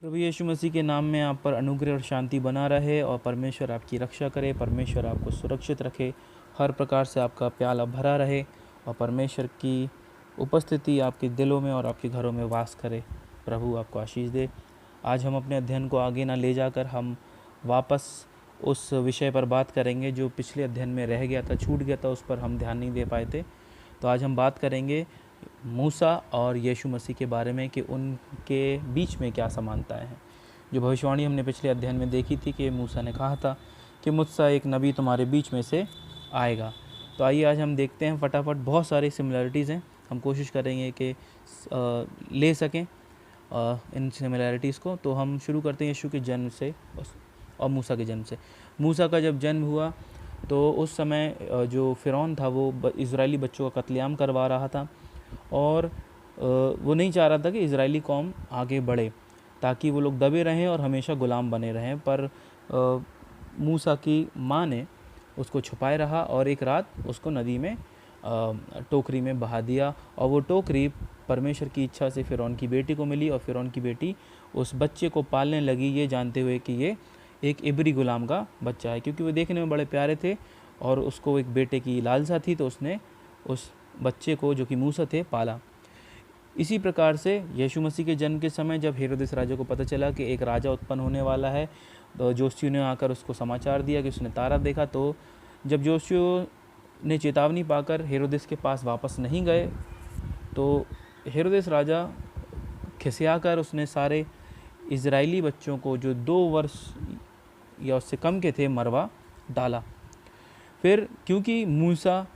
प्रभु यीशु मसीह के नाम में आप पर अनुग्रह और शांति बना रहे और परमेश्वर आपकी रक्षा करे, परमेश्वर आपको सुरक्षित रखे, हर प्रकार से आपका प्याला भरा रहे और परमेश्वर की उपस्थिति आपके दिलों में और आपके घरों में वास करे। प्रभु आपको आशीष दे। आज हम अपने अध्ययन को आगे ना ले जाकर हम वापस उस विषय पर बात करेंगे जो पिछले अध्ययन में रह गया था, छूट गया था, उस पर हम ध्यान नहीं दे पाए थे। तो आज हम बात करेंगे मूसा और यीशु मसीह के बारे में कि उनके बीच में क्या समानताएं हैं। जो भविष्यवाणी हमने पिछले अध्ययन में देखी थी कि मूसा ने कहा था कि मुझसे एक नबी तुम्हारे बीच में से आएगा। तो आइए आज हम देखते हैं फटाफट। बहुत सारी सिमिलरिटीज़ हैं, हम कोशिश करेंगे कि ले सकें इन सिमिलरिटीज़ को। तो हम शुरू करते हैं यीशु के जन्म से और मूसा के जन्म से। मूसा का जब जन्म हुआ तो उस समय जो फ़िरौन था वो इज़राइली बच्चों का कत्लेआम करवा रहा था और वो नहीं चाह रहा था कि इज़राइली कौम आगे बढ़े ताकि वो लोग दबे रहें और हमेशा गुलाम बने रहें। पर मूसा की माँ ने उसको छुपाए रहा और एक रात उसको नदी में टोकरी में बहा दिया और वो टोकरी परमेश्वर की इच्छा से फ़िरौन की बेटी को मिली और फ़िरौन की बेटी उस बच्चे को पालने लगी, ये जानते हुए कि ये एक इब्री गुलाम का बच्चा है, क्योंकि वो देखने में बड़े प्यारे थे और उसको एक बेटे की लालसा थी। तो उसने उस बच्चे को, जो कि मूसा थे, पाला। इसी प्रकार से यीशु मसीह के जन्म के समय जब हेरोदेस राजा को पता चला कि एक राजा उत्पन्न होने वाला है, तो जोशियों ने आकर उसको समाचार दिया कि उसने तारा देखा। तो जब जोशियों ने चेतावनी पाकर हेरोदेस के पास वापस नहीं गए तो हेरोदेस राजा खिसियाकर उसने सारे इज़राइली बच्चों को जो 2 वर्ष या उससे कम के थे मरवा डाला। फिर क्योंकि मूसा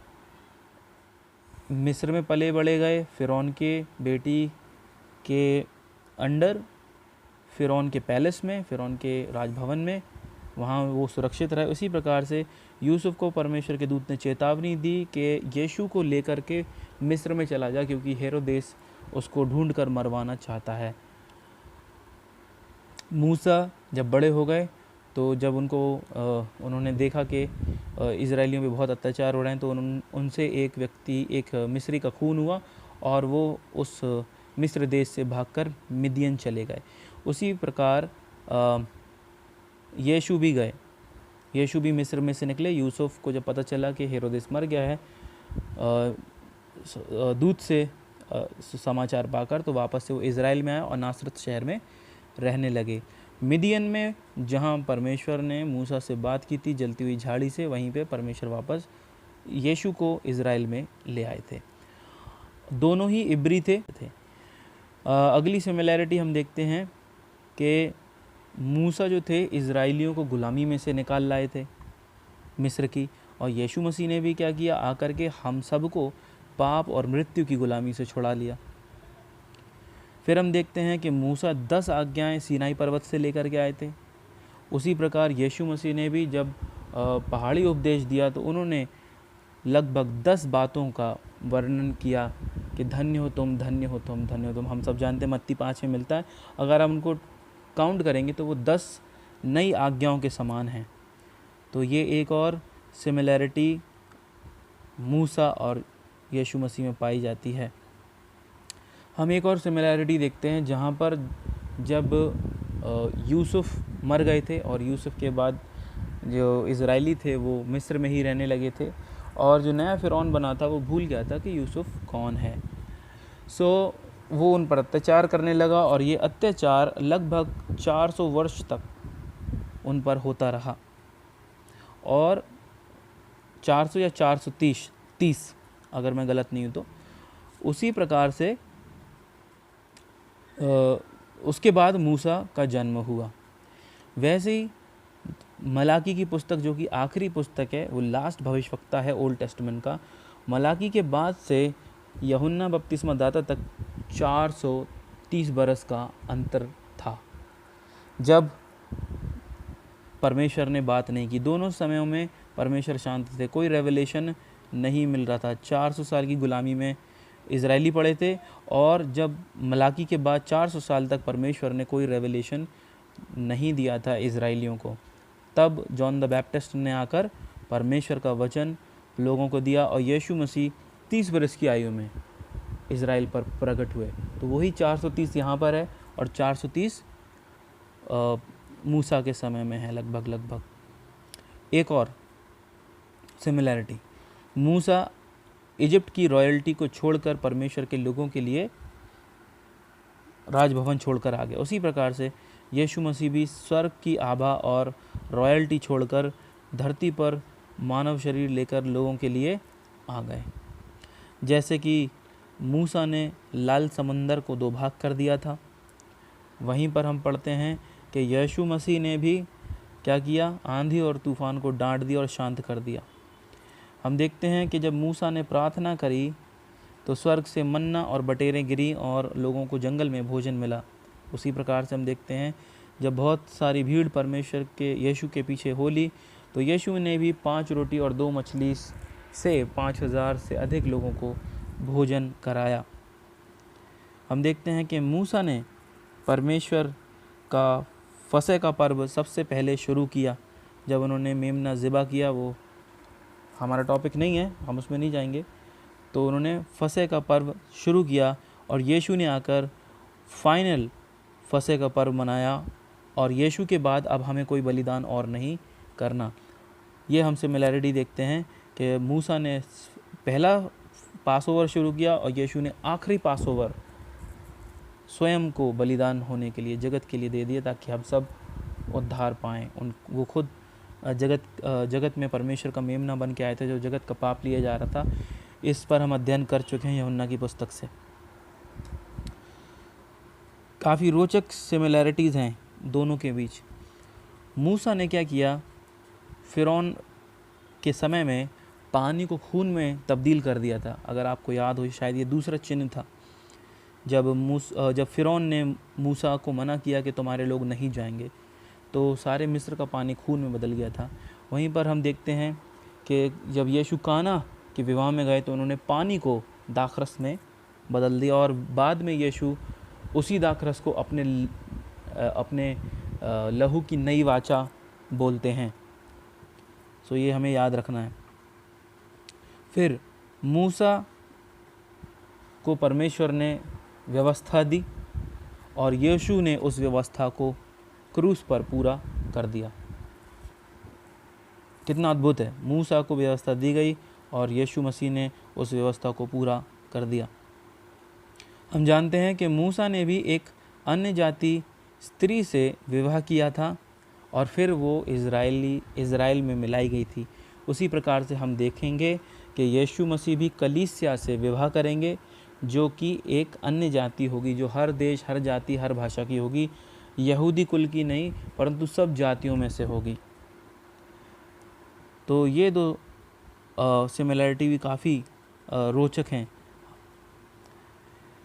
मिस्र में पले बढ़े गए, फ़िरौन के बेटी के अंडर, फ़िरौन के पैलेस में, फ़िरौन के राजभवन में, वहाँ वो सुरक्षित रहे। उसी प्रकार से यूसुफ को परमेश्वर के दूत ने चेतावनी दी कि यीशु को लेकर के मिस्र में चला जा, क्योंकि हेरोदेस उसको ढूंढ कर मरवाना चाहता है। मूसा जब बड़े हो गए तो जब उन्होंने देखा कि इज़राइलियों पे बहुत अत्याचार हो रहे हैं तो उनसे एक मिस्री का खून हुआ और वो उस मिस्र देश से भागकर मिदियन चले गए। उसी प्रकार यीशु भी गए। यीशु भी मिस्र में से निकले। यूसुफ को जब पता चला कि हेरोदेस मर गया है दूत से समाचार पाकर, तो वापस से वो इज़राइल में आए और नासरत शहर में रहने लगे। मिदियन में जहाँ परमेश्वर ने मूसा से बात की थी जलती हुई झाड़ी से, वहीं पे परमेश्वर वापस यीशु को इज़राइल में ले आए थे। दोनों ही इब्री थे। अगली सिमिलैरिटी हम देखते हैं कि मूसा जो थे इज़राइलियों को गुलामी में से निकाल लाए थे मिस्र की, और यीशु मसीह ने भी क्या किया, आकर के हम सबको पाप और मृत्यु की गुलामी से छुड़ा लिया। फिर हम देखते हैं कि मूसा 10 आज्ञाएं सीनाई पर्वत से लेकर के आए थे। उसी प्रकार यीशु मसीह ने भी जब पहाड़ी उपदेश दिया तो उन्होंने लगभग 10 बातों का वर्णन किया कि धन्य हो तुम, धन्य हो तुम, धन्य हो तुम। हम सब जानते हैं मत्ती 5 में मिलता है। अगर हम उनको काउंट करेंगे तो वो 10 नई आज्ञाओं के समान हैं। तो ये एक और सिमिलैरिटी मूसा और यीशु मसीह में पाई जाती है। हम एक और सिमिलैरिटी देखते हैं जहाँ पर जब यूसुफ मर गए थे और यूसुफ के बाद जो इज़राइली थे वो मिस्र में ही रहने लगे थे और जो नया फ़िरौन बना था वो भूल गया था कि यूसुफ कौन है। सो वो उन पर अत्याचार करने लगा और ये अत्याचार लगभग 400 वर्ष तक उन पर होता रहा और 400 या 430 अगर मैं गलत नहीं हूँ तो। उसी प्रकार से उसके बाद मूसा का जन्म हुआ। वैसे ही मलाकी की पुस्तक, जो कि आखिरी पुस्तक है, वो लास्ट भविष्यवक्ता है ओल्ड टेस्टामेंट का। मलाकी के बाद से यूहन्ना बपतिस्मा दाता तक 430 बरस का अंतर था जब परमेश्वर ने बात नहीं की। दोनों समयों में परमेश्वर शांत थे, कोई रेवलेशन नहीं मिल रहा था। 400 साल की गुलामी में इज़राइली पड़े थे और जब मलाकी के बाद 400 साल तक परमेश्वर ने कोई रेवलेशन नहीं दिया था इज़राइलियों को, तब जॉन द बैप्टिस्ट ने आकर परमेश्वर का वचन लोगों को दिया और यीशु मसीह 30 बरस की आयु में इज़राइल पर प्रकट हुए। तो वही 430 यहाँ पर है और 430 मूसा के समय में है लगभग। एक और सिमिलैरिटी, मूसा इजिप्ट की रॉयल्टी को छोड़कर परमेश्वर के लोगों के लिए राजभवन छोड़कर आ गए। उसी प्रकार से यीशु मसीह भी स्वर्ग की आभा और रॉयल्टी छोड़कर धरती पर मानव शरीर लेकर लोगों के लिए आ गए। जैसे कि मूसा ने लाल समंदर को 2 भाग कर दिया था, वहीं पर हम पढ़ते हैं कि यीशु मसीह ने भी क्या किया, आंधी और तूफान को डांट दिया और शांत कर दिया। हम देखते हैं कि जब मूसा ने प्रार्थना करी तो स्वर्ग से मन्ना और बटेरें गिरी और लोगों को जंगल में भोजन मिला। उसी प्रकार से हम देखते हैं जब बहुत सारी भीड़ परमेश्वर के यीशु के पीछे होली तो यीशु ने भी 5 रोटी और 2 मछली से 5000 से अधिक लोगों को भोजन कराया। हम देखते हैं कि मूसा ने परमेश्वर का फसह का पर्व सबसे पहले शुरू किया जब उन्होंने मेमना ज़िबा किया। वो हमारा टॉपिक नहीं है, हम उसमें नहीं जाएंगे। तो उन्होंने फसह का पर्व शुरू किया और यीशु ने आकर फाइनल फसह का पर्व मनाया और यीशु के बाद अब हमें कोई बलिदान और नहीं करना। ये हम सिमिलैरिटी देखते हैं कि मूसा ने पहला पासओवर शुरू किया और यीशु ने आखिरी पासओवर स्वयं को बलिदान होने के लिए जगत के लिए दे दिया ताकि हम सब उद्धार पाएँ। वो खुद जगत में परमेश्वर का मेमना बन के आए थे जो जगत का पाप लिया जा रहा था। इस पर हम अध्ययन कर चुके हैं यूहन्ना की पुस्तक से। काफ़ी रोचक सिमिलैरिटीज़ हैं दोनों के बीच। मूसा ने क्या किया, फ़िरौन के समय में पानी को खून में तब्दील कर दिया था। अगर आपको याद हो, शायद ये दूसरा चिन्ह था जब फ़िरौन ने मूसा को मना किया कि तुम्हारे लोग नहीं जाएंगे तो सारे मिस्र का पानी खून में बदल गया था। वहीं पर हम देखते हैं कि जब यीशु काना के विवाह में गए तो उन्होंने पानी को दाखरस में बदल दिया और बाद में यीशु उसी दाखरस को अपने लहू की नई वाचा बोलते हैं। सो ये हमें याद रखना है। फिर मूसा को परमेश्वर ने व्यवस्था दी और यीशु ने उस व्यवस्था को क्रूस पर पूरा कर दिया। कितना अद्भुत है, मूसा को व्यवस्था दी गई और यीशु मसीह ने उस व्यवस्था को पूरा कर दिया। हम जानते हैं कि मूसा ने भी एक अन्य जाति स्त्री से विवाह किया था और फिर वो इज़राइल में मिलाई गई थी। उसी प्रकार से हम देखेंगे कि यीशु मसीह भी कलीसिया से विवाह करेंगे जो कि एक अन्य जाति होगी, जो हर देश, हर जाति, हर भाषा की होगी। यहूदी कुल की नहीं परंतु सब जातियों में से होगी। तो ये दो सिमिलैरिटी भी काफ़ी रोचक हैं,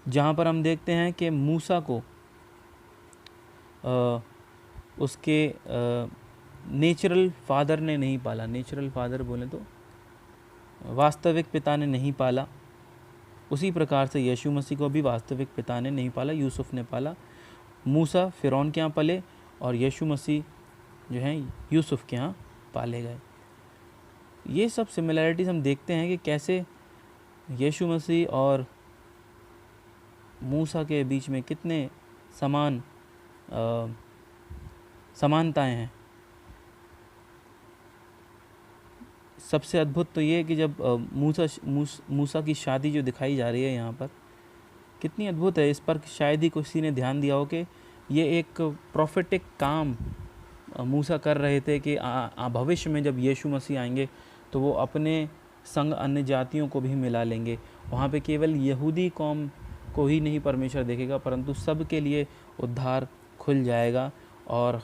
जहाँ पर हम देखते हैं कि मूसा को उसके नेचुरल फादर ने नहीं पाला। नेचुरल फादर बोले तो वास्तविक पिता ने नहीं पाला। उसी प्रकार से यीशु मसीह को भी वास्तविक पिता ने नहीं पाला, यूसुफ ने पाला। मूसा फ़िरौन के यहाँ पले और यीशु मसीह जो हैं यूसुफ के यहाँ पाले गए। ये सब सिमिलैरिटीज़ हम देखते हैं कि कैसे यीशु मसीह और मूसा के बीच में कितने समानताएं हैं। सबसे अद्भुत तो ये है कि जब मूसा की शादी जो दिखाई जा रही है यहाँ पर, कितनी अद्भुत है। इस पर शायद ही किसी ने ध्यान दिया हो कि ये एक प्रोफेटिक काम मूसा कर रहे थे कि भविष्य में जब यीशु मसीह आएंगे तो वो अपने संग अन्य जातियों को भी मिला लेंगे। वहाँ पे केवल यहूदी कौम को ही नहीं परमेश्वर देखेगा परंतु सब के लिए उद्धार खुल जाएगा और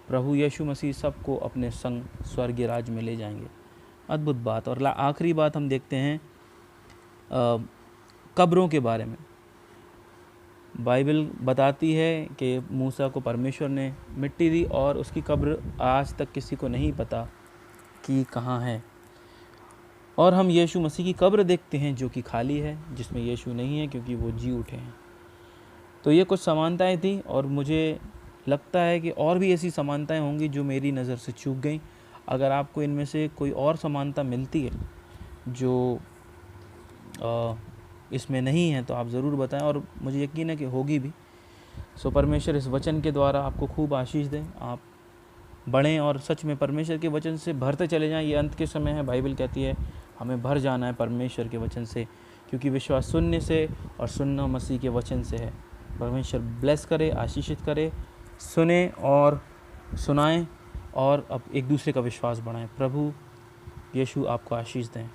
प्रभु यीशु मसीह सबको अपने संग स्वर्गीय राज में ले जाएंगे। अद्भुत बात। और आखिरी बात हम देखते हैं कब्रों के बारे में। बाइबल बताती है कि मूसा को परमेश्वर ने मिट्टी दी और उसकी कब्र आज तक किसी को नहीं पता कि कहाँ है। और हम यीशु मसीह की कब्र देखते हैं जो कि खाली है, जिसमें यीशु नहीं है क्योंकि वो जी उठे हैं। तो ये कुछ समानताएं थी और मुझे लगता है कि और भी ऐसी समानताएं होंगी जो मेरी नज़र से चूक गई। अगर आपको इनमें से कोई और समानता मिलती है जो इसमें नहीं है तो आप ज़रूर बताएं और मुझे यकीन है कि होगी भी। सो परमेश्वर इस वचन के द्वारा आपको खूब आशीष दें, आप बढ़ें और सच में परमेश्वर के वचन से भरते चले जाएं। ये अंत के समय है, बाइबल कहती है हमें भर जाना है परमेश्वर के वचन से, क्योंकि विश्वास सुनने से और सुनना मसीह के वचन से है। परमेश्वर ब्लेस करे, आशीषित करे, सुने और सुनाएं और अब एक दूसरे का विश्वास बढ़ाएं। प्रभु यीशु आपको आशीष दें।